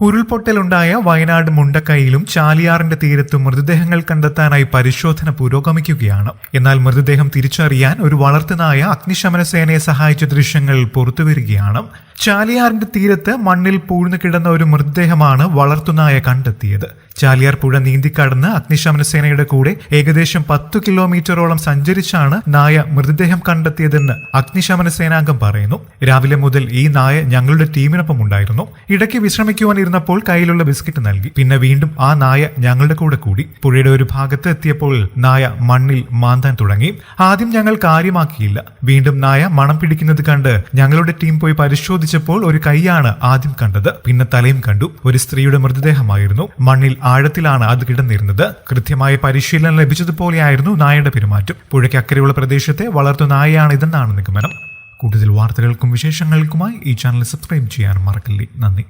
ഉരുൾപൊട്ടലുണ്ടായ വയനാട് മുണ്ടക്കൈയിലും ചാലിയാറിന്റെ തീരത്തും മൃതദേഹങ്ങൾ കണ്ടെത്താനായി പരിശോധന പുരോഗമിക്കുകയാണ്. എന്നാൽ മൃതദേഹം തിരിച്ചറിയാൻ ഒരു വളർത്തുനായ അഗ്നിശമന സേനയെ സഹായിച്ച ദൃശ്യങ്ങൾ പുറത്തുവരികയാണ്. ചാലിയാറിന്റെ തീരത്ത് മണ്ണിൽ പൂഴ്ന്നു കിടന്ന ഒരു മൃതദേഹമാണ് വളർത്തുനായ കണ്ടെത്തിയത്. ചാലിയാർ പുഴ നീന്തിക്കടന്ന് അഗ്നിശമന സേനയുടെ കൂടെ ഏകദേശം 10 കിലോമീറ്ററോളം സഞ്ചരിച്ചാണ് നായ മൃതദേഹം കണ്ടെത്തിയതെന്ന് അഗ്നിശമന സേനാംഗം പറയുന്നു. രാവിലെ മുതൽ ഈ നായ ഞങ്ങളുടെ ടീമിനൊപ്പം ഉണ്ടായിരുന്നു. ഇടയ്ക്ക് വിശ്രമിക്കുവാൻ ഇരുന്നപ്പോൾ കയ്യിലുള്ള ബിസ്ക്കറ്റ് നൽകി. പിന്നെ വീണ്ടും ആ നായ ഞങ്ങളുടെ കൂടെ കൂടി. പുഴയുടെ ഒരു ഭാഗത്ത് എത്തിയപ്പോൾ നായ മണ്ണിൽ മാന്താൻ തുടങ്ങി. ആദ്യം ഞങ്ങൾ കാര്യമാക്കിയില്ല. വീണ്ടും നായ മണം പിടിക്കുന്നത് കണ്ട് ഞങ്ങളുടെ ടീം പോയി പരിശോധിച്ചപ്പോൾ ഒരു കൈയാണ് ആദ്യം കണ്ടത്. പിന്നെ തലയും കണ്ടു. ഒരു സ്ത്രീയുടെ മൃതദേഹമായിരുന്നു. മണ്ണിൽ ആഴത്തിലാണ് അത് കിടന്നിരുന്നത്. കൃത്യമായ പരിശീലനം ലഭിച്ചതുപോലെയായിരുന്നു നായയുടെ പെരുമാറ്റം. പുഴയ്ക്ക് അക്കരെയുള്ള പ്രദേശത്തെ വളർത്തു നായയാണ് ഇതെന്നാണ് നിഗമനം. കൂടുതൽ വാർത്തകൾക്കും വിശേഷങ്ങൾക്കുമായി ഈ ചാനൽ സബ്സ്ക്രൈബ് ചെയ്യാൻ മറക്കല്ലേ. നന്ദി.